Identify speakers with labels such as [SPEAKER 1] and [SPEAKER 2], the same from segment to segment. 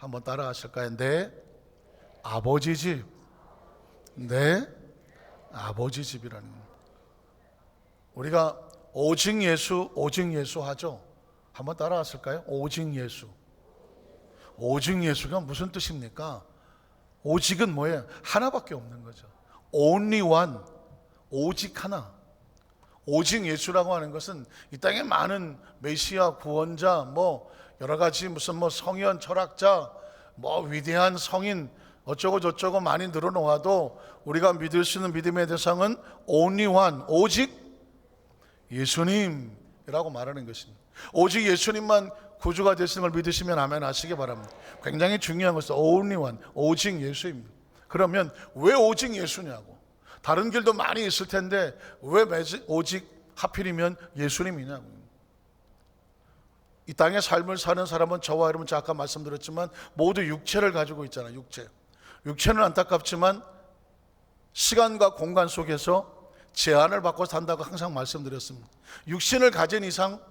[SPEAKER 1] 한번 따라 하실까요? 내 아버지 집. 내 아버지 집이라는 겁니다. 우리가 오직 예수, 오직 예수 하죠. 한번 따라 하실까요? 오직 예수. 오직 예수가 무슨 뜻입니까? 오직은 뭐예요? 하나밖에 없는 거죠. Only one. 오직 하나. 오직 예수라고 하는 것은 이 땅에 많은 메시아, 구원자, 뭐 여러 가지 무슨 뭐 성현, 철학자, 뭐 위대한 성인 어쩌고 저쩌고 많이 늘어놓아도 우리가 믿을 수 있는 믿음의 대상은 only one, 오직 예수님이라고 말하는 것입니다. 오직 예수님만 구주가 되시는 걸 믿으시면 아멘 하시기 바랍니다. 굉장히 중요한 것은 only one, 오직 예수입니다. 그러면 왜 오직 예수냐고. 다른 길도 많이 있을 텐데 왜 오직 하필이면 예수님이냐고. 이 땅의 삶을 사는 사람은 저와 여러분, 제가 아까 말씀드렸지만 모두 육체를 가지고 있잖아요. 육체는 안타깝지만 시간과 공간 속에서 제한을 받고 산다고 항상 말씀드렸습니다. 육신을 가진 이상,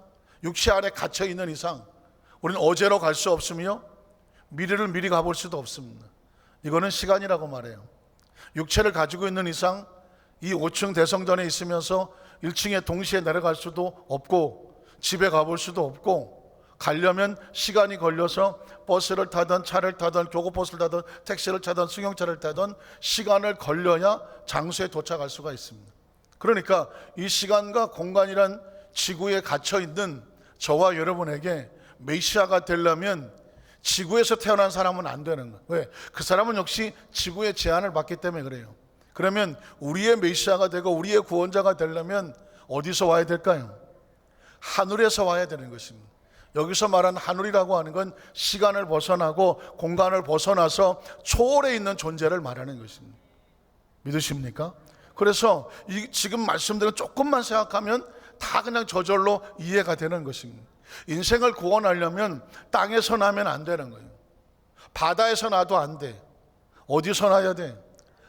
[SPEAKER 1] 육체 안에 갇혀 있는 이상 우리는 어제로 갈 수 없으며 미래를 미리 가볼 수도 없습니다. 이거는 시간이라고 말해요. 육체를 가지고 있는 이상 이 5층 대성전에 있으면서 1층에 동시에 내려갈 수도 없고 집에 가볼 수도 없고, 가려면 시간이 걸려서 버스를 타든 차를 타든 교고버스를 타든 택시를 타든 승용차를 타든 시간을 걸려야 장소에 도착할 수가 있습니다. 그러니까 이 시간과 공간이란 지구에 갇혀있는 저와 여러분에게 메시아가 되려면 지구에서 태어난 사람은 안 되는 거예요. 왜? 그 사람은 역시 지구의 제한을 받기 때문에 그래요. 그러면 우리의 메시아가 되고 우리의 구원자가 되려면 어디서 와야 될까요? 하늘에서 와야 되는 것입니다. 여기서 말하는 하늘이라고 하는 건 시간을 벗어나고 공간을 벗어나서 초월해 있는 존재를 말하는 것입니다. 믿으십니까? 그래서 지금 말씀드린 조금만 생각하면 다 그냥 저절로 이해가 되는 것입니다. 인생을 구원하려면 땅에서 나면 안 되는 거예요. 바다에서 나도 안 돼. 어디서 나야 돼?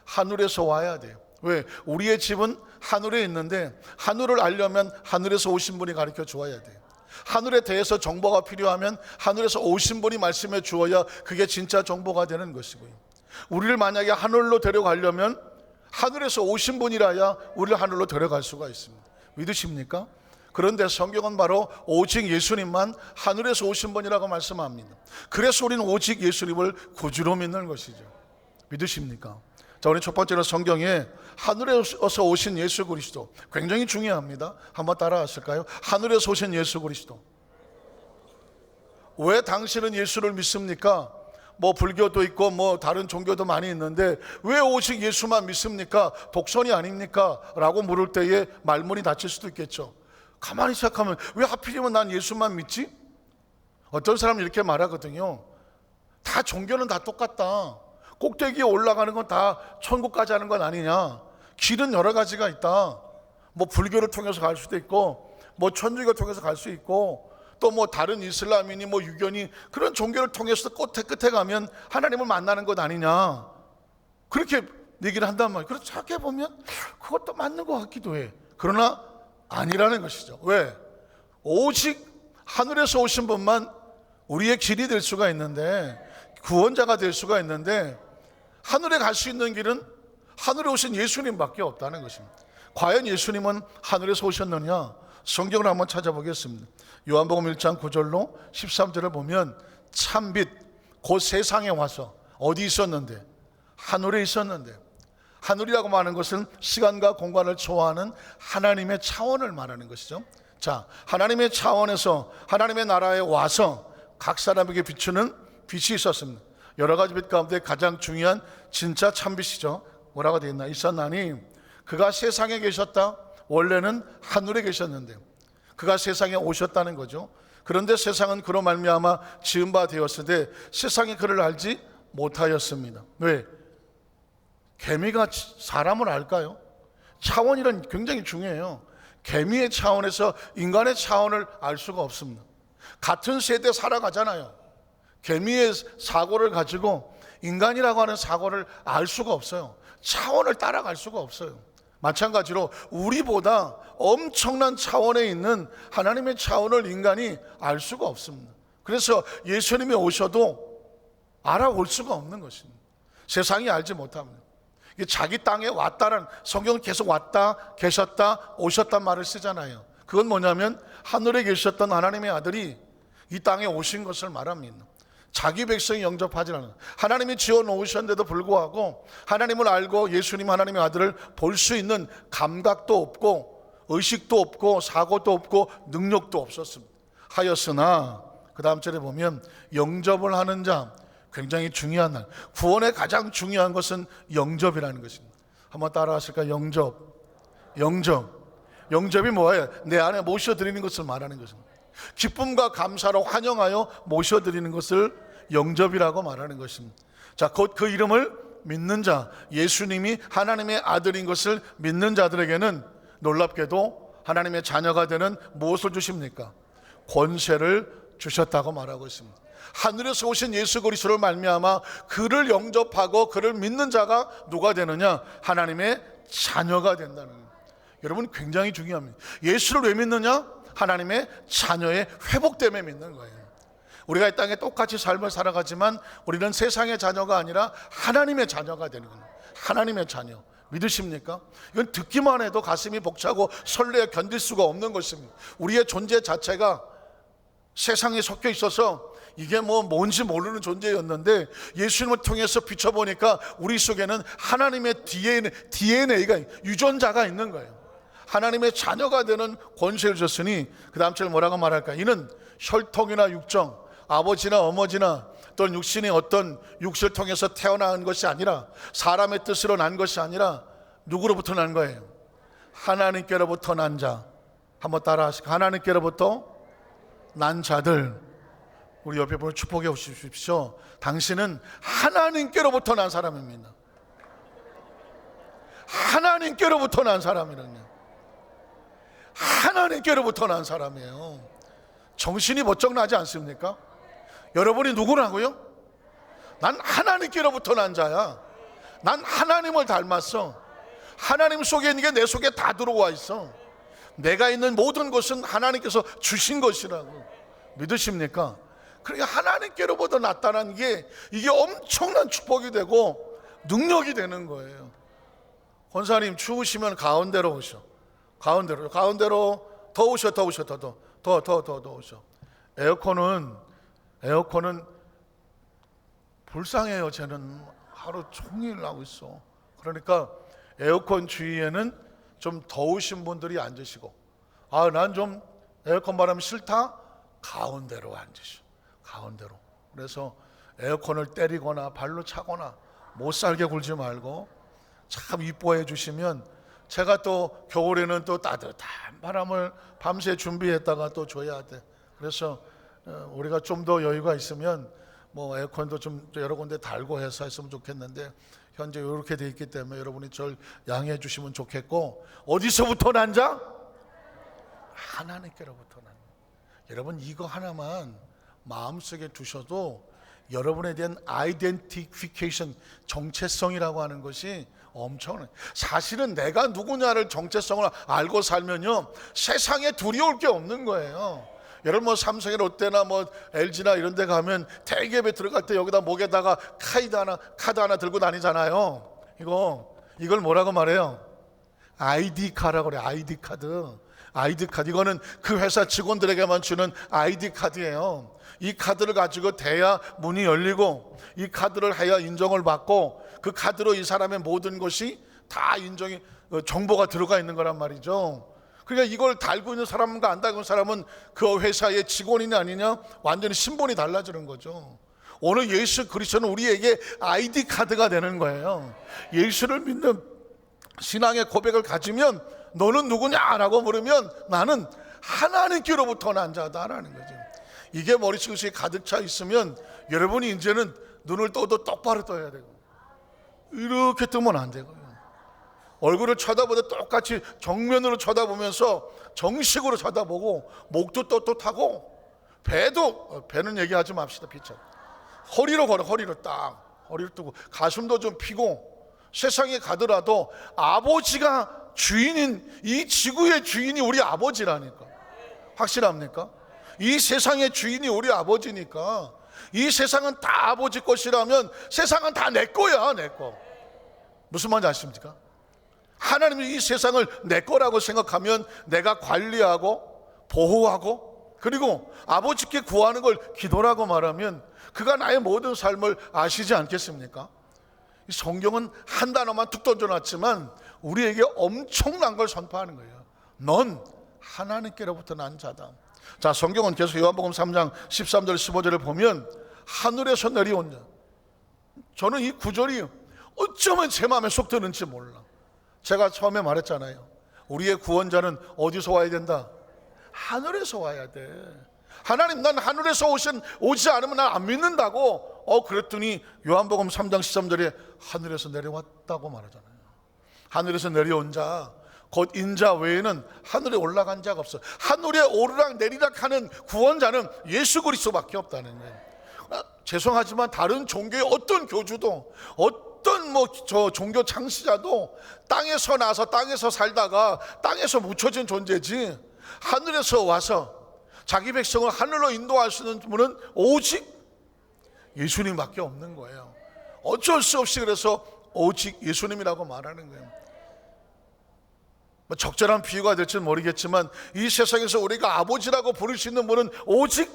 [SPEAKER 1] 하늘에서 와야 돼요. 왜? 우리의 집은 하늘에 있는데 하늘을 알려면 하늘에서 오신 분이 가르쳐 주어야 돼요. 하늘에 대해서 정보가 필요하면 하늘에서 오신 분이 말씀해 주어야 그게 진짜 정보가 되는 것이고요. 우리를 만약에 하늘로 데려가려면 하늘에서 오신 분이라야 우리를 하늘로 데려갈 수가 있습니다. 믿으십니까? 그런데 성경은 바로 오직 예수님만 하늘에서 오신 분이라고 말씀합니다. 그래서 우리는 오직 예수님을 구주로 믿는 것이죠. 믿으십니까? 자, 우리 첫 번째로 성경에 하늘에서 오신 예수 그리스도, 굉장히 중요합니다. 한번 따라 하실까요? 하늘에서 오신 예수 그리스도. 왜 당신은 예수를 믿습니까? 뭐 불교도 있고 뭐 다른 종교도 많이 있는데 왜 오직 예수만 믿습니까? 독선이 아닙니까? 라고 물을 때에 말문이 닫힐 수도 있겠죠. 가만히 생각하면 왜 하필이면 난 예수만 믿지? 어떤 사람은 이렇게 말하거든요. 다 종교는 다 똑같다. 꼭대기에 올라가는 건 다 천국까지 하는 건 아니냐. 길은 여러 가지가 있다. 뭐 불교를 통해서 갈 수도 있고 뭐 천주교를 통해서 갈 수 있고 또 뭐 다른 이슬람이니 뭐 유교니 그런 종교를 통해서 끝에 가면 하나님을 만나는 것 아니냐. 그렇게 얘기를 한단 말이에요. 그래서 생각해보면 그것도 맞는 것 같기도 해. 그러나 아니라는 것이죠. 왜? 오직 하늘에서 오신 분만 우리의 길이 될 수가 있는데, 구원자가 될 수가 있는데, 하늘에 갈 수 있는 길은 하늘에 오신 예수님밖에 없다는 것입니다. 과연 예수님은 하늘에서 오셨느냐? 성경을 한번 찾아보겠습니다. 요한복음 1장 9절로 13절을 보면 참빛, 곧 세상에 와서 어디 있었는데? 하늘에 있었는데, 하늘이라고 하는 것은 시간과 공간을 초월하는 하나님의 차원을 말하는 것이죠. 자, 하나님의 차원에서 하나님의 나라에 와서 각 사람에게 비추는 빛이 있었습니다. 여러 가지 빛 가운데 가장 중요한 진짜 참빛이죠. 뭐라고 되어 있나? 있었나니 그가 세상에 계셨다. 원래는 하늘에 계셨는데 그가 세상에 오셨다는 거죠. 그런데 세상은 그로 말미암아 지은 바 되었으되 세상이 그를 알지 못하였습니다. 왜? 개미가 사람을 알까요? 차원이란 굉장히 중요해요. 개미의 차원에서 인간의 차원을 알 수가 없습니다. 같은 세대 살아가잖아요. 개미의 사고를 가지고 인간이라고 하는 사고를 알 수가 없어요. 차원을 따라갈 수가 없어요. 마찬가지로 우리보다 엄청난 차원에 있는 하나님의 차원을 인간이 알 수가 없습니다. 그래서 예수님이 오셔도 알아올 수가 없는 것입니다. 세상이 알지 못합니다. 자기 땅에 왔다는, 성경은 계속 왔다, 계셨다, 오셨단 말을 쓰잖아요. 그건 뭐냐면 하늘에 계셨던 하나님의 아들이 이 땅에 오신 것을 말합니다. 자기 백성이 영접하지 않는, 하나님이 지어놓으셨는데도 불구하고 하나님을 알고 예수님 하나님의 아들을 볼 수 있는 감각도 없고 의식도 없고 사고도 없고 능력도 없었습니다. 하였으나 그 다음 절에 보면 영접을 하는 자, 굉장히 중요한 날, 구원의 가장 중요한 것은 영접이라는 것입니다. 한번 따라하실까요? 영접이 뭐예요? 내 안에 모셔드리는 것을 말하는 것입니다. 기쁨과 감사로 환영하여 모셔드리는 것을 영접이라고 말하는 것입니다. 자, 곧 그 이름을 믿는 자, 예수님이 하나님의 아들인 것을 믿는 자들에게는 놀랍게도 하나님의 자녀가 되는 무엇을 주십니까? 권세를 주셨다고 말하고 있습니다. 하늘에서 오신 예수 그리스도를 말미암아 그를 영접하고 그를 믿는 자가 누가 되느냐? 하나님의 자녀가 된다는 거예요. 여러분, 굉장히 중요합니다. 예수를 왜 믿느냐? 하나님의 자녀의 회복 때문에 믿는 거예요. 우리가 이 땅에 똑같이 삶을 살아가지만 우리는 세상의 자녀가 아니라 하나님의 자녀가 되는 거예요. 하나님의 자녀 믿으십니까? 이건 듣기만 해도 가슴이 벅차고 설레어 견딜 수가 없는 것입니다. 우리의 존재 자체가 세상에 섞여 있어서 이게 뭔지 모르는 존재였는데 예수님을 통해서 비춰보니까 우리 속에는 하나님의 DNA가, 유전자가 있는 거예요. 하나님의 자녀가 되는 권세를 줬으니 그 다음 절 뭐라고 말할까? 이는 혈통이나 육정, 아버지나 어머니나 또는 육신의 어떤 육신을 통해서 태어난 것이 아니라, 사람의 뜻으로 난 것이 아니라 누구로부터 난 거예요? 하나님께로부터 난 자. 한번 따라 하시고, 하나님께로부터 난 자들. 우리 옆에 보면 축복해 주십시오. 당신은 하나님께로부터 난 사람입니다. 하나님께로부터 난 사람이라뇨. 하나님께로부터 난 사람이에요. 정신이 번쩍 나지 않습니까? 여러분이 누구라고요? 난 하나님께로부터 난 자야. 난 하나님을 닮았어. 하나님 속에 있는 게 내 속에 다 들어와 있어. 내가 있는 모든 것은 하나님께서 주신 것이라고. 믿으십니까? 그러니까 하나님께로부터 나타난 게 이게 엄청난 축복이 되고 능력이 되는 거예요. 권사님, 추우시면 가운데로 오셔. 가운데로 더 오셔. 더 오셔. 에어컨은 불쌍해요. 쟤는 하루 종일 나고 있어. 그러니까 에어컨 주위에는 좀 더우신 분들이 앉으시고, 난 좀 에어컨 바람 싫다? 가운데로 앉으시오. 가운데로. 그래서 에어컨을 때리거나 발로 차거나 못 살게 굴지 말고 참 이뻐해 주시면, 제가 또 겨울에는 또 따뜻한 바람을 밤새 준비했다가 또 줘야 돼. 그래서 우리가 좀 더 여유가 있으면 에어컨도 좀 여러 군데 달고 해서 했으면 좋겠는데, 현재 이렇게 돼 있기 때문에 여러분이 절 양해해 주시면 좋겠고, 어디서부터 난 자? 하나님께로부터 난 자. 여러분, 이거 하나만 마음속에 두셔도 여러분에 대한 아이덴티피케이션, 정체성이라고 하는 것이 엄청나요. 사실은 내가 누구냐를, 정체성을 알고 살면요, 세상에 두려울 게 없는 거예요. 여러분 삼성이나 롯데나 LG나 이런 데 가면 대기업에 들어갈 때 여기다 목에다가 카드 하나 들고 다니잖아요. 이걸 뭐라고 말해요? 아이디카라고 그래요. 아이디카드. 이거는 그 회사 직원들에게만 주는 아이디 카드예요. 이 카드를 가지고 대야 문이 열리고, 이 카드를 해야 인정을 받고, 그 카드로 이 사람의 모든 것이 다 정보가 들어가 있는 거란 말이죠. 그러니까 이걸 달고 있는 사람과 안 달고 있는 사람은 그 회사의 직원이냐 아니냐 완전히 신분이 달라지는 거죠. 오늘 예수 그리스도는 우리에게 아이디 카드가 되는 거예요. 예수를 믿는 신앙의 고백을 가지면 너는 누구냐라고 물으면 나는 하나님께로부터 난 자다라는 거죠. 이게 머릿속에 가득 차 있으면 여러분이 이제는 눈을 떠도 똑바로 떠야 되고, 이렇게 뜨면 안 되고요. 얼굴을 쳐다보다 똑같이 정면으로 쳐다보면서 정식으로 쳐다보고, 목도 떳떳하고, 배는 얘기하지 맙시다. 피차 허리로 걸어. 허리로 뜨고 가슴도 좀 피고, 세상에 가더라도 아버지가 주인인, 이 지구의 주인이 우리 아버지라니까. 확실합니까? 이 세상의 주인이 우리 아버지니까 이 세상은 다 아버지 것이라면 세상은 다 내 거야, 내 거. 무슨 말인지 아십니까? 하나님이 이 세상을 내 거라고 생각하면 내가 관리하고 보호하고 그리고 아버지께 구하는 걸 기도라고 말하면 그가 나의 모든 삶을 아시지 않겠습니까? 이 성경은 한 단어만 툭 던져놨지만 우리에게 엄청난 걸 선포하는 거예요. 넌 하나님께로부터 난 자다. 자, 성경은 계속 요한복음 3장 13절 15절을 보면 하늘에서 내려온 자. 저는 이 구절이 어쩌면 제 마음에 쏙 드는지 몰라. 제가 처음에 말했잖아요. 우리의 구원자는 어디서 와야 된다? 하늘에서 와야 돼. 하나님, 난 하늘에서 오지 않으면 난 안 믿는다고. 그랬더니 요한복음 3장 13절에 하늘에서 내려왔다고 말하잖아요. 하늘에서 내려온 자, 곧 인자 외에는 하늘에 올라간 자가 없어. 하늘에 오르락 내리락 하는 구원자는 예수 그리스도밖에 없다는 거예요. 죄송하지만 다른 종교의 어떤 교주도 어떤 종교 창시자도 땅에서 나서 땅에서 살다가 땅에서 묻혀진 존재지, 하늘에서 와서 자기 백성을 하늘로 인도할 수 있는 분은 오직 예수님밖에 없는 거예요. 어쩔 수 없이 그래서 오직 예수님이라고 말하는 거예요. 적절한 비유가 될지는 모르겠지만 이 세상에서 우리가 아버지라고 부를 수 있는 분은 오직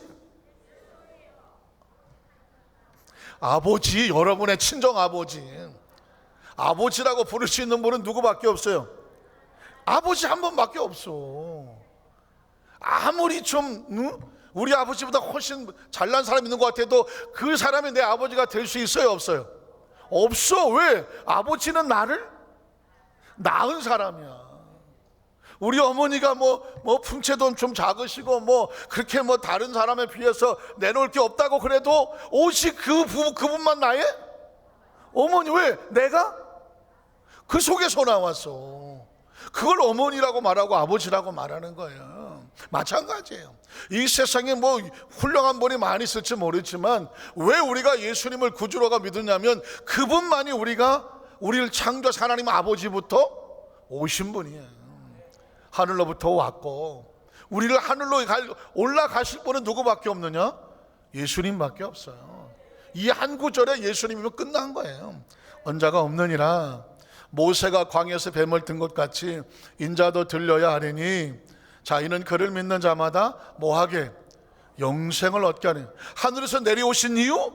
[SPEAKER 1] 아버지, 여러분의 친정 아버지. 아버지라고 부를 수 있는 분은 누구밖에 없어요? 아버지 한 분밖에 없어. 아무리 좀 우리 아버지보다 훨씬 잘난 사람 있는 것 같아도 그 사람이 내 아버지가 될 수 있어요, 없어요? 없어. 왜? 아버지는 나를 낳은 사람이야. 우리 어머니가 품체도 좀 작으시고 그렇게 다른 사람에 비해서 내놓을 게 없다고 그래도 오직 그분만 나의 어머니. 왜? 내가 그 속에서 나왔어. 그걸 어머니라고 말하고 아버지라고 말하는 거예요. 마찬가지예요. 이 세상에 훌륭한 분이 많이 있을지 모르지만 왜 우리가 예수님을 구주로가 믿느냐면 그분만이 우리를 창조하신 하나님 아버지부터 오신 분이에요. 하늘로부터 왔고 우리를 하늘로 올라가실 분은 누구밖에 없느냐? 예수님밖에 없어요. 이 한 구절에 예수님이면 끝난 거예요. 언자가 없느니라 모세가 광야에서 뱀을 든 것 같이 인자도 들려야 하리니 자, 이는 그를 믿는 자마다 뭐하게? 영생을 얻게 하니. 하늘에서 내려오신 이유?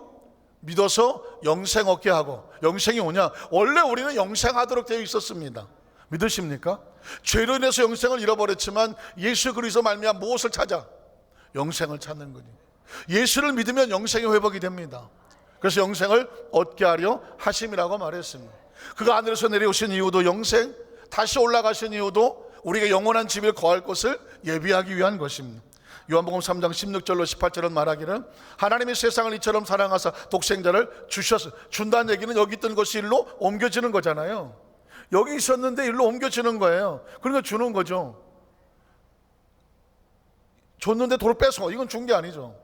[SPEAKER 1] 믿어서 영생 얻게 하고. 영생이 오냐? 원래 우리는 영생하도록 되어 있었습니다. 믿으십니까? 죄로 인해서 영생을 잃어버렸지만 예수 그리스도 말미암아 무엇을 찾아? 영생을 찾는 거지. 예수를 믿으면 영생이 회복이 됩니다. 그래서 영생을 얻게 하려 하심이라고 말했습니다. 그가 하늘에서 내려오신 이유도 영생, 다시 올라가신 이유도 우리가 영원한 집에 거할 것을 예비하기 위한 것입니다. 요한복음 3장 16절로 18절은 말하기를 하나님이 세상을 이처럼 사랑하사 독생자를 준다는 얘기는 여기 있던 것이 일로 옮겨지는 거잖아요. 여기 있었는데 일로 옮겨지는 거예요. 그러니까 주는 거죠. 줬는데 도로 뺏어. 이건 준 게 아니죠.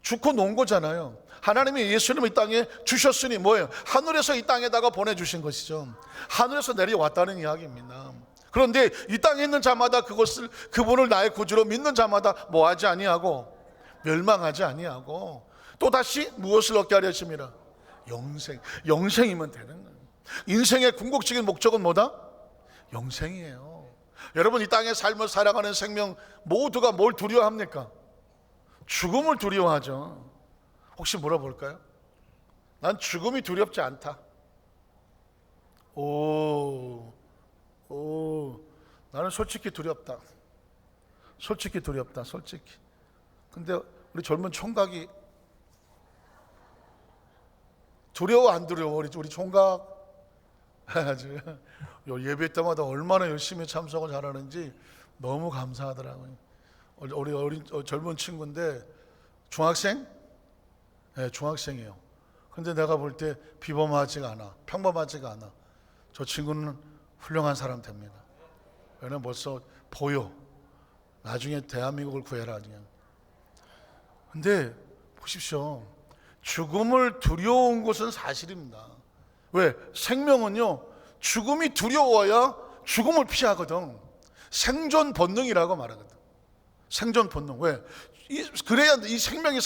[SPEAKER 1] 주고 놓은 거잖아요. 하나님이 예수님을 이 땅에 주셨으니 뭐예요? 하늘에서 이 땅에다가 보내주신 것이죠. 하늘에서 내려왔다는 이야기입니다. 그런데 이 땅에 있는 자마다 그분을 나의 구주로 믿는 자마다 뭐하지 아니하고 멸망하지 아니하고 또다시 무엇을 얻게 하려 하심이라? 영생이면 되는 거예요. 인생의 궁극적인 목적은 뭐다? 영생이에요. 여러분, 이 땅의 삶을 살아가는 생명 모두가 뭘 두려워합니까? 죽음을 두려워하죠. 혹시 물어볼까요? 난 죽음이 두렵지 않다. 나는 솔직히 두렵다. 솔직히. 근데 우리 젊은 총각이 두려워 안 두려워? 우리 총각 아주 예배 때마다 얼마나 열심히 참석을 잘하는지 너무 감사하더라고요. 우리 어린 젊은 친구인데 중학생? 네, 중학생이에요. 근데 내가 볼 때 비범하지가 않아, 평범하지가 않아. 저 친구는 훌륭한 사람 됩니다. 왜냐면 벌써 보여. 나중에 대한민국을 구해라 그냥. 근데 보십시오. 죽음을 두려운 것은 사실입니다. 왜? 생명은요, 죽음이 두려워야 죽음을 피하거든. 생존 본능이라고 말하거든. 생존 본능. 왜? 그래야 이 생명이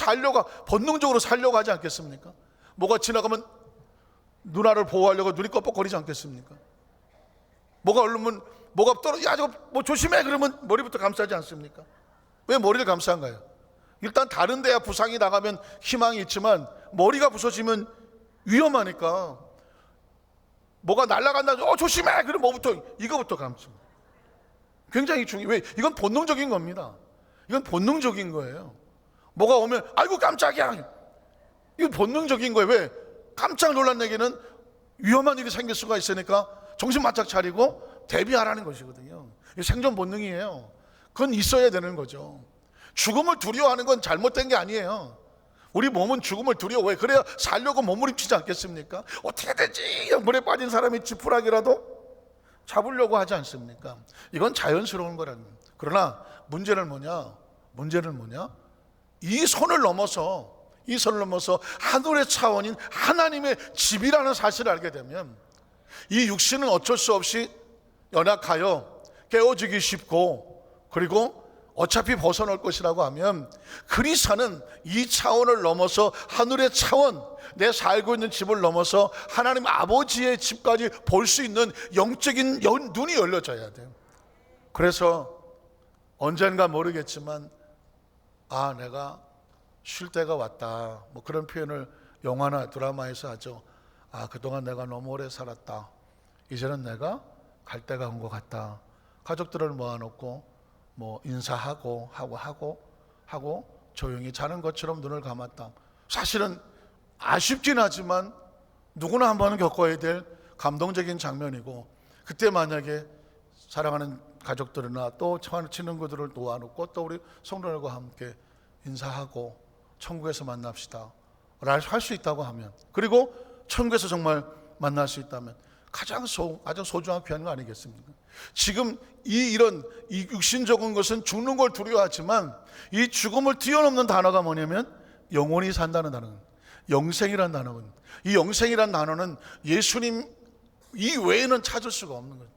[SPEAKER 1] 본능적으로 살려고 하지 않겠습니까? 뭐가 지나가면 누나를 보호하려고 눈이 껌뻑거리지 않겠습니까? 뭐가 얼르면 뭐가 떨어져, 야 저거 뭐 조심해, 그러면 머리부터 감싸지 않습니까? 왜 머리를 감싼가요? 일단 다른 데야 부상이 나가면 희망이 있지만 머리가 부서지면 위험하니까. 뭐가 날아간다, 조심해, 그럼 이거부터 감습니다. 굉장히 중요해요. 왜? 이건 본능적인 겁니다. 이건 본능적인 거예요. 뭐가 오면 아이고 깜짝이야, 이건 본능적인 거예요. 왜? 깜짝 놀란 얘기는 위험한 일이 생길 수가 있으니까 정신 바짝 차리고 대비하라는 것이거든요. 이게 생존 본능이에요. 그건 있어야 되는 거죠. 죽음을 두려워하는 건 잘못된 게 아니에요. 우리 몸은 죽음을 두려워. 왜? 그래야 살려고 몸부림치지 않겠습니까? 어떻게 되지? 물에 빠진 사람이 지푸라기라도 잡으려고 하지 않습니까? 이건 자연스러운 거라는 거예요. 그러나 문제는 뭐냐? 이 선을 넘어서 하늘의 차원인 하나님의 집이라는 사실을 알게 되면 이 육신은 어쩔 수 없이 연약하여 깨어지기 쉽고, 그리고 어차피 벗어날 것이라고 하면 그리스도는 이 차원을 넘어서 하늘의 차원, 내 살고 있는 집을 넘어서 하나님 아버지의 집까지 볼 수 있는 영적인 눈이 열려져야 돼요. 그래서 언젠가 모르겠지만 내가 쉴 때가 왔다, 뭐 그런 표현을 영화나 드라마에서 하죠. 그동안 내가 너무 오래 살았다, 이제는 내가 갈 때가 온 것 같다. 가족들을 모아놓고 뭐 인사하고 하고 조용히 자는 것처럼 눈을 감았다. 사실은 아쉽긴 하지만 누구나 한 번은 겪어야 될 감동적인 장면이고, 그때 만약에 사랑하는 가족들이나 또 친구들을 놓아놓고 또 우리 성도들과 함께 인사하고 천국에서 만납시다 할 수 있다고 하면, 그리고 천국에서 정말 만날 수 있다면 가장 소중한 귀한 거 아니겠습니까? 지금 이런 육신적인 것은 죽는 걸 두려워하지만 이 죽음을 뛰어넘는 단어가 뭐냐면 영원히 산다는 단어입니다. 영생이라는 단어는, 이 영생이라는 단어는 예수님 이외에는 찾을 수가 없는 거예요.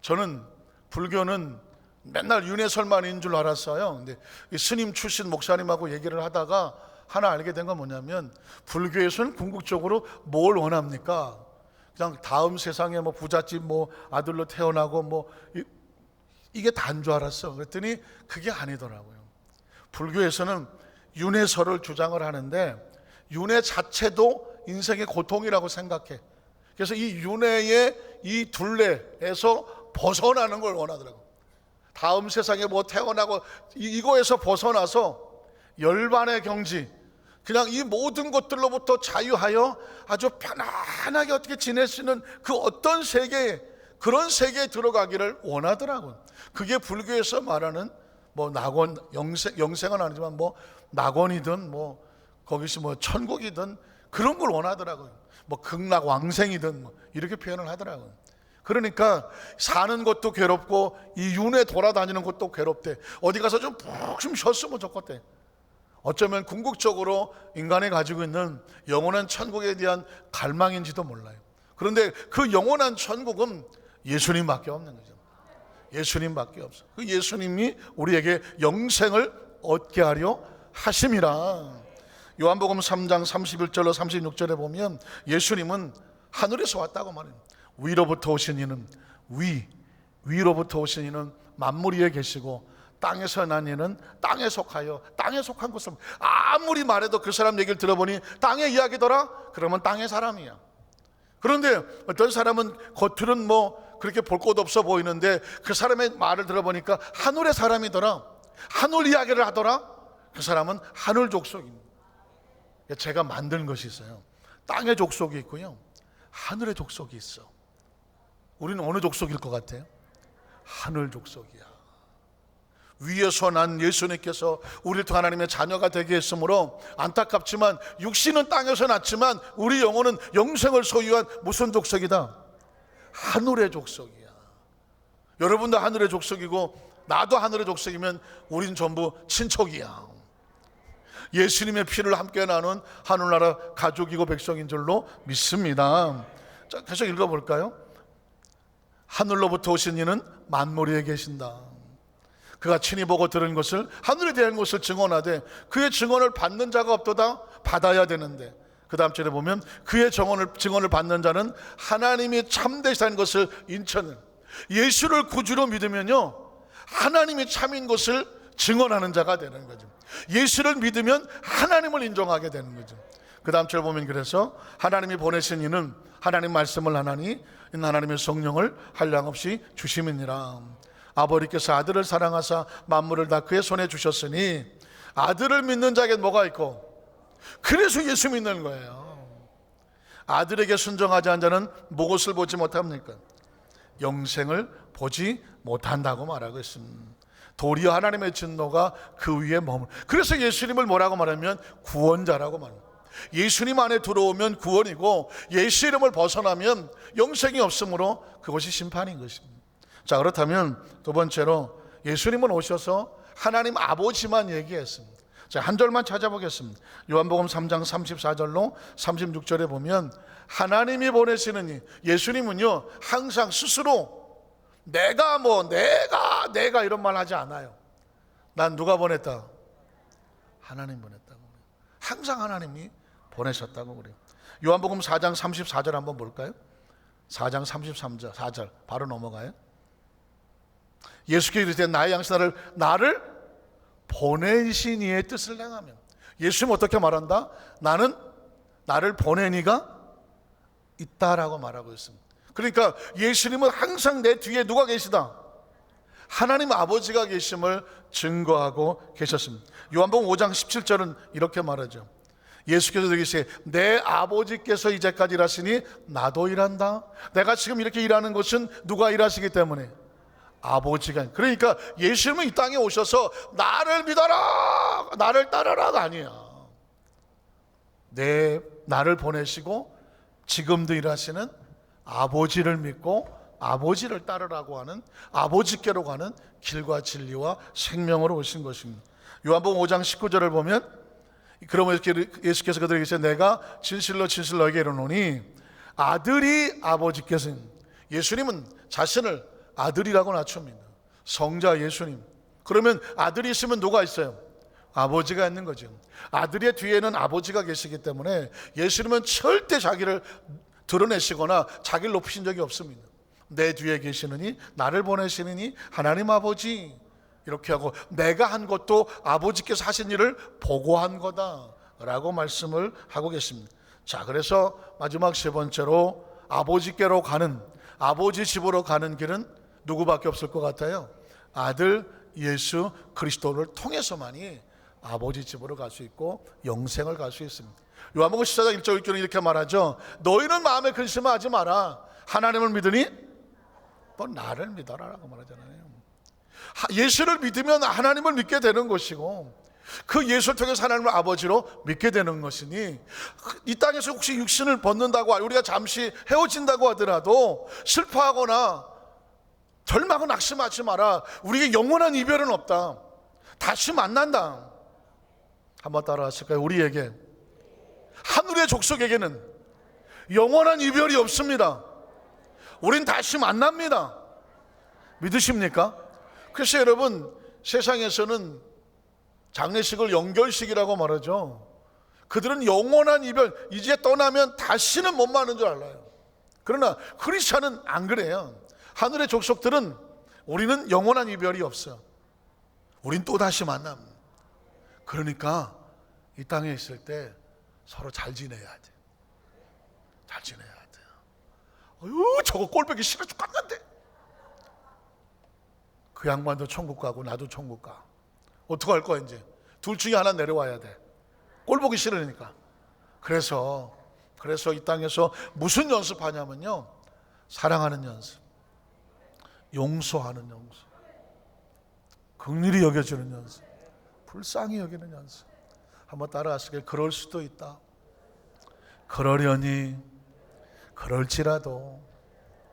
[SPEAKER 1] 저는 불교는 맨날 윤회설만인 줄 알았어요. 근데 스님 출신 목사님하고 얘기를 하다가 하나 알게 된 건 뭐냐면, 불교에서는 궁극적으로 뭘 원합니까? 그냥 다음 세상에 뭐 부잣집 뭐 아들로 태어나고 이게 다인 줄 알았어. 그랬더니 그게 아니더라고요. 불교에서는 윤회설을 주장을 하는데 윤회 자체도 인생의 고통이라고 생각해. 그래서 이 윤회의 이 둘레에서 벗어나는 걸 원하더라고요. 다음 세상에 뭐 태어나고 이거에서 벗어나서 열반의 경지, 그냥 이 모든 것들로부터 자유하여 아주 편안하게 어떻게 지낼 수 있는 그 어떤 세계, 그런 세계에 들어가기를 원하더라고요. 그게 불교에서 말하는 뭐 낙원, 영생은 아니지만 뭐 낙원이든 뭐 거기서 뭐 천국이든 그런 걸 원하더라고요. 뭐 극락왕생이든 뭐 이렇게 표현을 하더라고요. 그러니까 사는 것도 괴롭고 이 윤회 돌아다니는 것도 괴롭대. 어디 가서 좀 푹 좀 쉬었으면 좋겠대. 어쩌면 궁극적으로 인간이 가지고 있는 영원한 천국에 대한 갈망인지도 몰라요. 그런데 그 영원한 천국은 예수님밖에 없는 거죠. 예수님밖에 없어. 그 예수님이 우리에게 영생을 얻게 하려 하심이라. 요한복음 3장 31절로 36절에 보면 예수님은 하늘에서 왔다고 말해요. 위로부터 오신 이는 위로부터 오신 이는 만물 위에 계시고 땅에서 난 이는 땅에 속하여 땅에 속한 것을, 아무리 말해도 그 사람 얘기를 들어보니 땅의 이야기더라? 그러면 땅의 사람이야. 그런데 어떤 사람은 겉으로는 뭐 그렇게 볼 것 없어 보이는데 그 사람의 말을 들어보니까 하늘의 사람이더라, 하늘 이야기를 하더라? 그 사람은 하늘 족속입니다. 제가 만든 것이 있어요. 땅의 족속이 있고요, 하늘의 족속이 있어. 우리는 어느 족속일 것 같아요? 하늘 족속이야. 위에서 난 예수님께서 우리를 통해 하나님의 자녀가 되게 했으므로 안타깝지만 육신은 땅에서 났지만 우리 영혼은 영생을 소유한 무슨 족속이다? 하늘의 족속이야. 여러분도 하늘의 족속이고 나도 하늘의 족속이면 우린 전부 친척이야. 예수님의 피를 함께 나눈 하늘나라 가족이고 백성인 줄로 믿습니다. 자, 계속 읽어볼까요? 하늘로부터 오신 이는 만물 위에 계신다. 그가 친히 보고 들은 것을, 하늘에 대한 것을 증언하되 그의 증언을 받는 자가 없도다. 받아야 되는데, 그 다음 절에 보면 그의 증언을 받는 자는 하나님이 참되시다는 것을 인천을, 예수를 구주로 믿으면요, 하나님이 참인 것을 증언하는 자가 되는 거죠. 예수를 믿으면 하나님을 인정하게 되는 거죠. 그 다음 절 보면, 그래서 하나님이 보내신 이는 하나님 말씀을 하나니 이는 하나님의 성령을 한량없이 주심이니라. 아버지께서 아들을 사랑하사 만물을 다 그의 손에 주셨으니, 아들을 믿는 자에게 뭐가 있고, 그래서 예수 믿는 거예요. 아들에게 순종하지 않은 자는 무엇을 보지 못합니까? 영생을 보지 못한다고 말하고 있습니다. 도리어 하나님의 진노가 그 위에 머물. 그래서 예수님을 뭐라고 말하면 구원자라고 말합니다. 예수님 안에 들어오면 구원이고, 예수 이름을 벗어나면 영생이 없으므로 그것이 심판인 것입니다. 자, 그렇다면 두 번째로, 예수님은 오셔서 하나님 아버지만 얘기했습니다. 자, 한 절만 찾아보겠습니다. 요한복음 3장 34절로 36절에 보면, 하나님이 보내시는 이, 예수님은요 항상 스스로 내가 이런 말 하지 않아요. 난 누가 보냈다? 하나님 보냈다고. 항상 하나님이 보내셨다고 그래요. 요한복음 4장 34절 한번 볼까요? 4장 33절 4절 바로 넘어가요. 예수께서 이르시되 나의 양식 나를 보내신 이의 뜻을 행하면. 예수님은 어떻게 말한다? 나는 나를 보낸 이가 있다라고 말하고 있습니다. 그러니까 예수님은 항상 내 뒤에 누가 계시다? 하나님 아버지가 계심을 증거하고 계셨습니다. 요한복음 5장 17절은 이렇게 말하죠. 예수께서 이르시되 내 아버지께서 이제까지 일하시니 나도 일한다. 내가 지금 이렇게 일하는 것은 누가 일하시기 때문에? 아버지가. 그러니까 예수님은 이 땅에 오셔서 나를 믿어라, 나를 따르라가 아니야. 나를 보내시고 지금도 일하시는 아버지를 믿고 아버지를 따르라고 하는, 아버지께로 가는 길과 진리와 생명으로 오신 것입니다. 요한복음 5장 19절을 보면, 그러면 예수께서 그들에게 이르시되 내가 진실로 너에게 이르노니 아들이 아버지께서, 예수님은 자신을 아들이라고 낮춥니다. 성자 예수님. 그러면 아들이 있으면 누가 있어요? 아버지가 있는 거죠. 아들의 뒤에는 아버지가 계시기 때문에 예수님은 절대 자기를 드러내시거나 자기를 높이신 적이 없습니다. 내 뒤에 계시느니 나를 보내시느니 하나님 아버지, 이렇게 하고 내가 한 것도 아버지께서 하신 일을 보고한 거다라고 말씀을 하고 계십니다. 자, 그래서 마지막 세 번째로 아버지께로 가는, 아버지 집으로 가는 길은 누구밖에 없을 것 같아요? 아들 예수 그리스도를 통해서만이 아버지 집으로 갈 수 있고 영생을 갈 수 있습니다. 요한복음 14장 1절 1절은 이렇게 말하죠. 너희는 마음에 근심하지 마라. 하나님을 믿으니 또 나를 믿어라 라고 말하잖아요. 예수를 믿으면 하나님을 믿게 되는 것이고, 그 예수를 통해서 하나님을 아버지로 믿게 되는 것이니, 이 땅에서 혹시 육신을 벗는다고, 우리가 잠시 헤어진다고 하더라도 슬퍼하거나 절망은 낙심하지 마라. 우리에게 영원한 이별은 없다. 다시 만난다. 한번 따라하실까요? 우리에게, 하늘의 족속에게는 영원한 이별이 없습니다. 우린 다시 만납니다. 믿으십니까? 그래서 여러분, 세상에서는 장례식을 연결식이라고 말하죠. 그들은 영원한 이별, 이제 떠나면 다시는 못 만나는 줄 알아요. 그러나 크리스찬은 안 그래요. 하늘의 족속들은 우리는 영원한 이별이 없어요. 우린 또다시 만남. 그러니까 이 땅에 있을 때 서로 잘 지내야 돼. 잘 지내야 돼. 어휴, 저거 꼴보기 싫어 죽겠는데. 그 양반도 천국 가고 나도 천국 가. 어떡할 거야 이제. 둘 중에 하나 내려와야 돼. 꼴보기 싫으니까. 그래서 이 땅에서 무슨 연습하냐면요, 사랑하는 연습, 용서하는 연습, 긍휼히 여겨주는 연습, 불쌍히 여기는 연습. 한번 따라하시길. 그럴 수도 있다. 그러려니, 그럴지라도.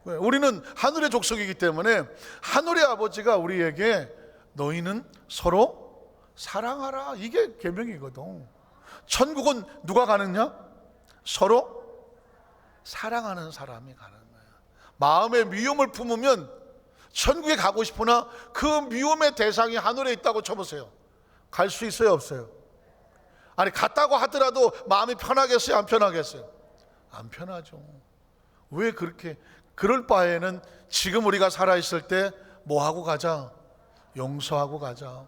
[SPEAKER 1] 우리는 하늘의 족속이기 때문에 하늘의 아버지가 우리에게 너희는 서로 사랑하라, 이게 계명이거든. 천국은 누가 가느냐? 서로 사랑하는 사람이 가는 거야. 마음에 미움을 품으면 천국에 가고 싶으나 그 미움의 대상이 하늘에 있다고 쳐보세요. 갈 수 있어요, 없어요? 아니, 갔다고 하더라도 마음이 편하겠어요, 안 편하겠어요? 안 편하죠. 왜 그렇게? 그럴 바에는 지금 우리가 살아있을 때 뭐 하고 가자? 용서하고 가자,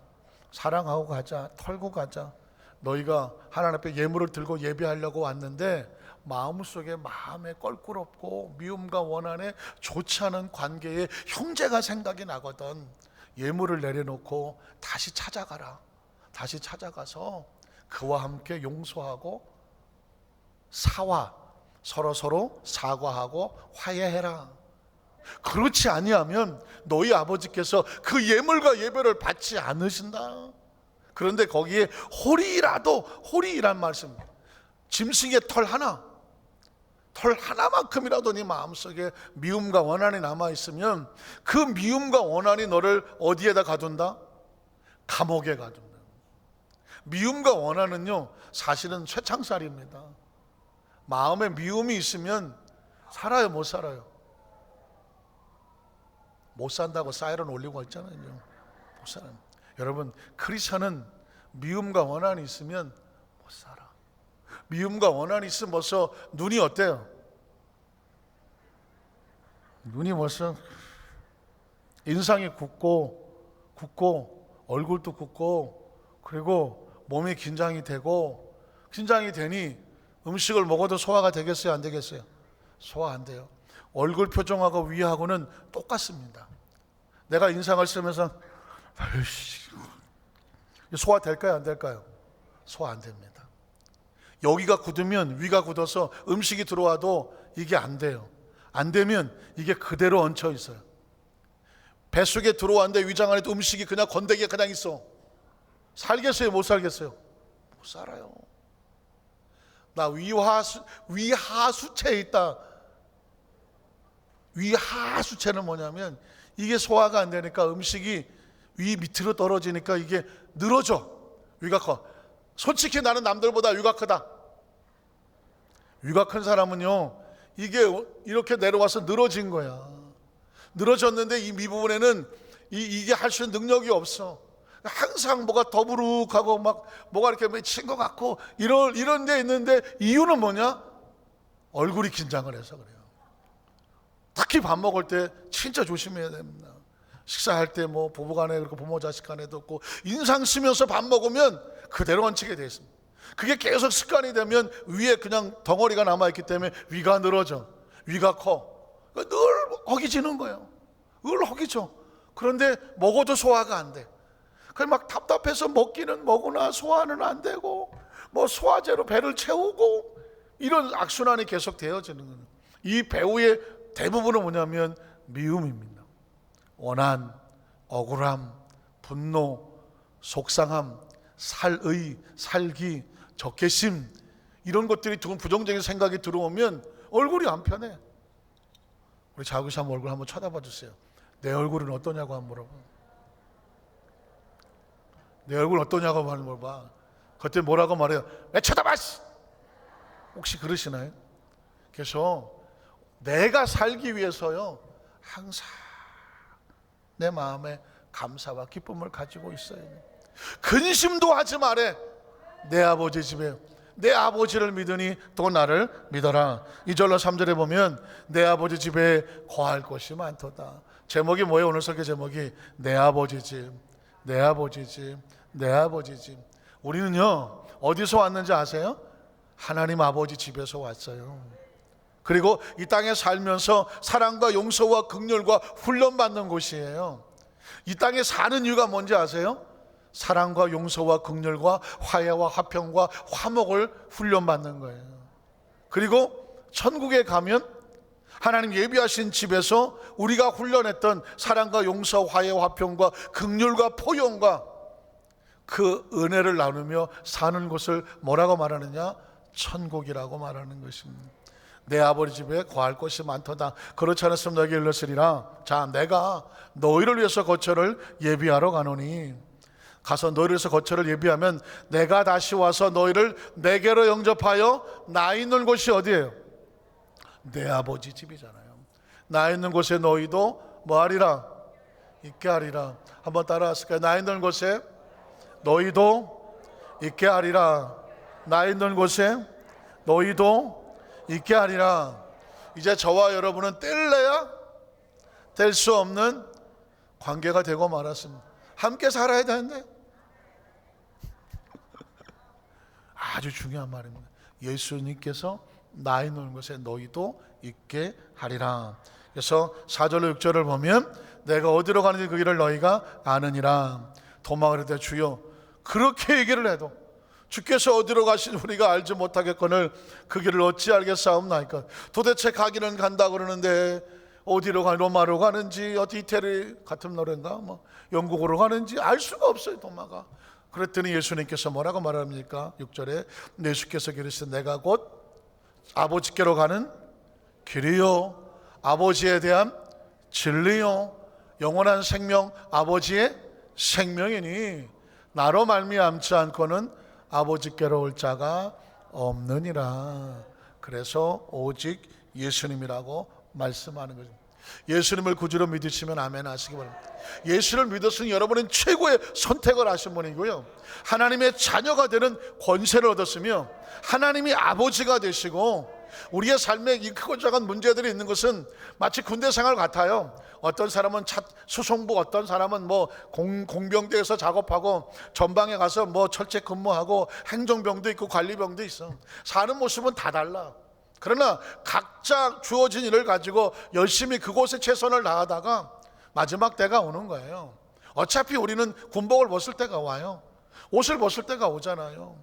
[SPEAKER 1] 사랑하고 가자, 털고 가자. 너희가 하나님 앞에 예물을 들고 예배하려고 왔는데 마음에 껄끄럽고 미움과 원한에 좋지 않은 관계에 형제가 생각이 나거든. 예물을 내려놓고 다시 찾아가라. 다시 찾아가서 그와 함께 용서하고 서로 사과하고 화해해라. 그렇지 아니하면 너희 아버지께서 그 예물과 예배를 받지 않으신다. 그런데 거기에 호리이란 말씀, 짐승의 털 하나만큼이라도 네 마음속에 미움과 원한이 남아있으면 그 미움과 원한이 너를 어디에다 가둔다? 감옥에 가둔다. 미움과 원한은요, 사실은 쇠창살입니다. 마음에 미움이 있으면 살아요, 못 살아요? 못 산다고 사이렌 올리고 있잖아요. 못 살아요. 여러분, 크리스천은 미움과 원한이 있으면 못 살아. 미움과 원한이 있으면 벌써 눈이 어때요? 눈이 벌써 인상이 굳고 얼굴도 굳고, 그리고 몸이 긴장이 되니 음식을 먹어도 소화가 되겠어요, 안 되겠어요? 소화 안 돼요. 얼굴 표정하고 위하고는 똑같습니다. 내가 인상을 쓰면서 소화 될까요, 안 될까요? 소화 안 됩니다. 여기가 굳으면 위가 굳어서 음식이 들어와도 이게 안 돼요. 안 되면 이게 그대로 얹혀 있어요. 뱃속에 들어왔는데 위장 안에 음식이 그냥 건더기에 그냥 있어. 살겠어요, 못 살겠어요? 못 살아요. 나 위하수체에 있다. 위하수체는 뭐냐면 이게 소화가 안 되니까 음식이 위 밑으로 떨어지니까 이게 늘어져. 위가 커. 솔직히 나는 남들보다 위가 크다. 위가 큰 사람은요, 이게 이렇게 내려와서 늘어진 거야. 늘어졌는데 이 밑부분에는 이게 할 수 있는 능력이 없어. 항상 뭐가 더부룩하고 막 뭐가 이렇게 맺힌 것 같고 이런 데 있는데, 이유는 뭐냐? 얼굴이 긴장을 해서 그래요. 특히 밥 먹을 때 진짜 조심해야 됩니다. 식사할 때 뭐 부부간에 그렇고 부모 자식 간에도 없고 인상 쓰면서 밥 먹으면 그대로 얹히게 되어 있습니다. 그게 계속 습관이 되면 위에 그냥 덩어리가 남아있기 때문에 위가 늘어져. 위가 커. 늘 허기지는 거예요. 늘 허기져. 그런데 먹어도 소화가 안 돼. 그래서 막 답답해서 먹기는 먹으나 소화는 안 되고, 뭐 소화제로 배를 채우고, 이런 악순환이 계속 되어지는 거예요. 이 배후의 대부분은 뭐냐면 미움입니다. 원한, 억울함, 분노, 속상함, 살기, 적개심, 이런 것들이 부정적인 생각이 들어오면 얼굴이 안 편해. 우리 자기사 한번 얼굴 한번 쳐다봐 주세요. 내 얼굴은 어떠냐고 한번 물어봐. 내 얼굴 어떠냐고 물어봐. 그때 뭐라고 말해요? 왜 쳐다봐! 혹시 그러시나요? 그래서 내가 살기 위해서요, 항상 내 마음에 감사와 기쁨을 가지고 있어야 돼. 근심도 하지 말래. 내 아버지 집에 내 아버지를 믿으니 또 나를 믿어라. 2절로 3절에 보면 내 아버지 집에 거할 곳이 많도다. 제목이 뭐예요? 오늘 설교 제목이 내 아버지 집, 내 아버지 집, 내 아버지 집. 우리는요, 어디서 왔는지 아세요? 하나님 아버지 집에서 왔어요. 그리고 이 땅에 살면서 사랑과 용서와 긍휼과 훈련받는 곳이에요. 이 땅에 사는 이유가 뭔지 아세요? 사랑과 용서와 긍휼과 화해와 화평과 화목을 훈련받는 거예요. 그리고 천국에 가면 하나님 예비하신 집에서 우리가 훈련했던 사랑과 용서, 화해, 화평과 긍휼과 포용과 그 은혜를 나누며 사는 곳을 뭐라고 말하느냐? 천국이라고 말하는 것입니다. 내 아버지 집에 거할 곳이 많도다. 그렇지 않았으면 너에게 일렀으리라. 자, 내가 너희를 위해서 거처를 예비하러 가노니, 가서 너희를 위해서 거처를 예비하면 내가 다시 와서 너희를 내게로 영접하여 나 있는 곳이 어디예요? 내 아버지 집이잖아요. 나 있는 곳에 너희도 뭐하리라? 있게 하리라. 한번 따라하실까요? 나 있는 곳에 너희도 있게 하리라. 나 있는 곳에 너희도 있게 하리라. 이제 저와 여러분은 뗄래야 뗄 수 없는 관계가 되고 말았습니다. 함께 살아야 되는데 아주 중요한 말입니다. 예수님께서 나 있는 곳에 너희도 있게 하리라. 그래서 4절로 6절을 보면 내가 어디로 가는지 그 길을 너희가 아느니라. 도마가 이르되 주여, 그렇게 얘기를 해도 주께서 어디로 가시는지 우리가 알지 못하겠거늘 그 길을 어찌 알겠사옵나이까. 도대체 가기는 간다 그러는데 어디로 가, 로마로 가는지 어디 이태리 같은 노래인가 뭐 영국으로 가는지 알 수가 없어요, 도마가. 그랬더니 예수님께서 뭐라고 말합니까? 6절에 예수께서 기르시되 내가 곧 아버지께로 가는 길이요 아버지에 대한 진리요 영원한 생명 아버지의 생명이니 나로 말미암지 않고는 아버지께로 올 자가 없느니라. 그래서 오직 예수님이라고 말씀하는 거죠. 예수님을 구주로 믿으시면 아멘 하시기 바랍니다. 예수를 믿었으니 여러분은 최고의 선택을 하신 분이고요, 하나님의 자녀가 되는 권세를 얻었으며 하나님이 아버지가 되시고, 우리의 삶에 이 크고 작은 문제들이 있는 것은 마치 군대 생활 같아요. 어떤 사람은 수송부, 어떤 사람은 뭐 공병대에서 작업하고 전방에 가서 뭐 철제 근무하고 행정병도 있고 관리병도 있어. 사는 모습은 다 달라. 그러나 각자 주어진 일을 가지고 열심히 그곳에 최선을 다하다가 마지막 때가 오는 거예요. 어차피 우리는 군복을 벗을 때가 와요. 옷을 벗을 때가 오잖아요.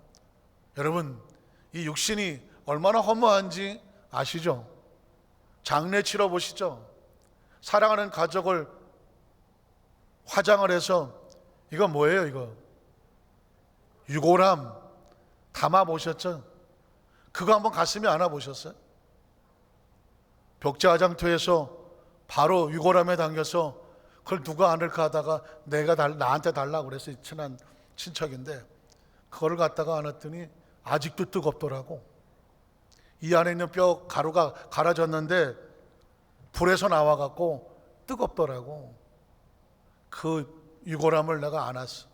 [SPEAKER 1] 여러분, 이 육신이 얼마나 허무한지 아시죠? 장례 치러 보시죠. 사랑하는 가족을 화장을 해서 이거 뭐예요 이거? 유골함 담아 보셨죠? 그거 한번 가슴에 안아 보셨어요? 벽제 화장터에서 바로 유골함에 당겨서 그걸 누가 안을까 하다가 나한테 달라고 그래서 친한 친척인데 그거를 갖다가 안았더니 아직도 뜨겁더라고. 이 안에 있는 뼈 가루가 갈아졌는데 불에서 나와갖고 뜨겁더라고. 그 유골함을 내가 안았어.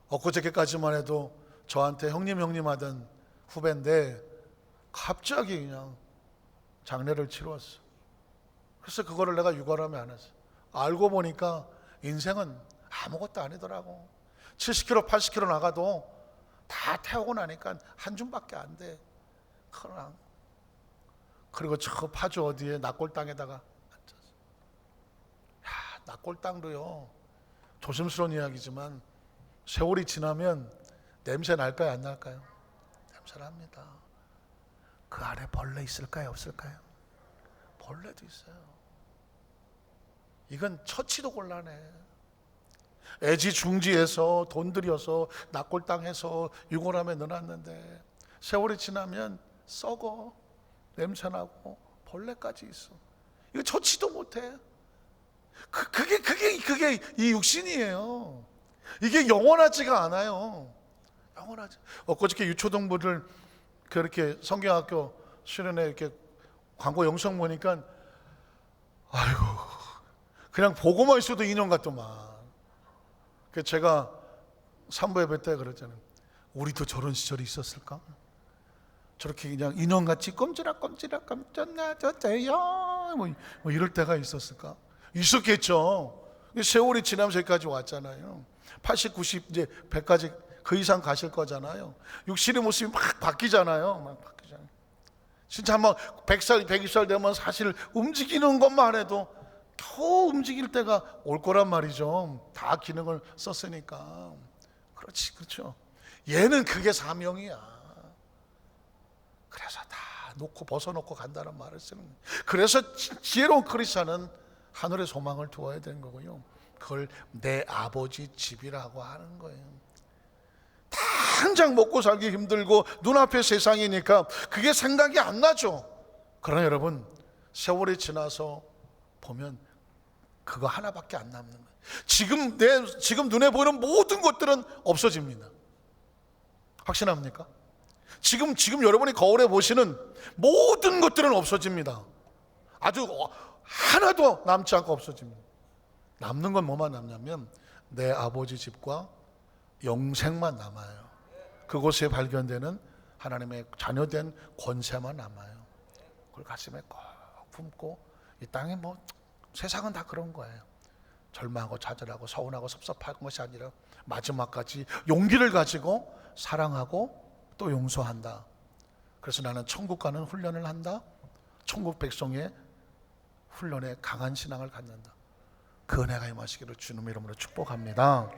[SPEAKER 1] 엊그저께까지만 해도 저한테 형님 하던 후배인데 갑자기 그냥 장례를 치렀어. 그래서 그거를 내가 유골함에 안았어. 알고 보니까 인생은 아무것도 아니더라고. 70km 80km 나가도 다 태우고 나니까 한 줌밖에 안 돼. 그리고 저 파주 어디에 낙골땅에다가 앉았어. 야, 낙골땅도요, 조심스러운 이야기지만 세월이 지나면 냄새 날까요 안 날까요? 냄새 납니다. 그 안에 벌레 있을까요 없을까요? 벌레도 있어요. 이건 처치도 곤란해. 애지중지해서 돈 들여서 낙골땅해서 유골함에 넣어놨는데 세월이 지나면 썩어, 냄새나고 벌레까지 있어. 이거 처치도 못해. 그게 이 육신이에요. 이게 영원하지가 않아요. 영원하지. 엊그저께 유초동부를 그렇게 성경학교 수련회 이렇게 광고 영상 보니까 아이고 그냥 보고만 있어도 인형 같더만. 그래서 제가 3부 예배 때 그랬잖아요. 우리도 저런 시절이 있었을까? 저렇게 그냥 인형같이 꼼지락꼼지락 깜짝나졌대요 뭐 이럴 때가 있었을까? 있었겠죠. 세월이 지나면서 여기까지 왔잖아요. 80, 90, 이제 100까지 그 이상 가실 거잖아요. 육신의 모습이 막 바뀌잖아요. 막 바뀌잖아요. 진짜 막 100살, 120살 되면 사실 움직이는 것만 해도 겨우 움직일 때가 올 거란 말이죠. 다 기능을 썼으니까. 그렇죠. 얘는 그게 사명이야. 그래서 다 놓고 벗어놓고 간다는 말을 쓰는 거예요. 그래서 지혜로운 크리스찬은 하늘의 소망을 두어야 되는 거고요. 그걸 내 아버지 집이라고 하는 거예요. 당장 먹고 살기 힘들고 눈앞에 세상이니까 그게 생각이 안 나죠. 그러나 여러분, 세월이 지나서 보면 그거 하나밖에 안 남는 거예요. 지금 눈에 보이는 모든 것들은 없어집니다. 확신합니까? 지금 여러분이 거울에 보시는 모든 것들은 없어집니다. 아주 하나도 남지 않고 없어집니다. 남는 건 뭐만 남냐면 내 아버지 집과 영생만 남아요. 그곳에 발견되는 하나님의 자녀된 권세만 남아요. 그걸 가슴에 꼭 품고 이 땅에 뭐 세상은 다 그런 거예요. 절망하고 좌절하고 서운하고 섭섭한 것이 아니라 마지막까지 용기를 가지고 사랑하고 또 용서한다. 그래서 나는 천국 가는 훈련을 한다. 천국 백성의 훈련에 강한 신앙을 갖는다. 그 은혜가 임하시기를 주님의 이름으로 축복합니다.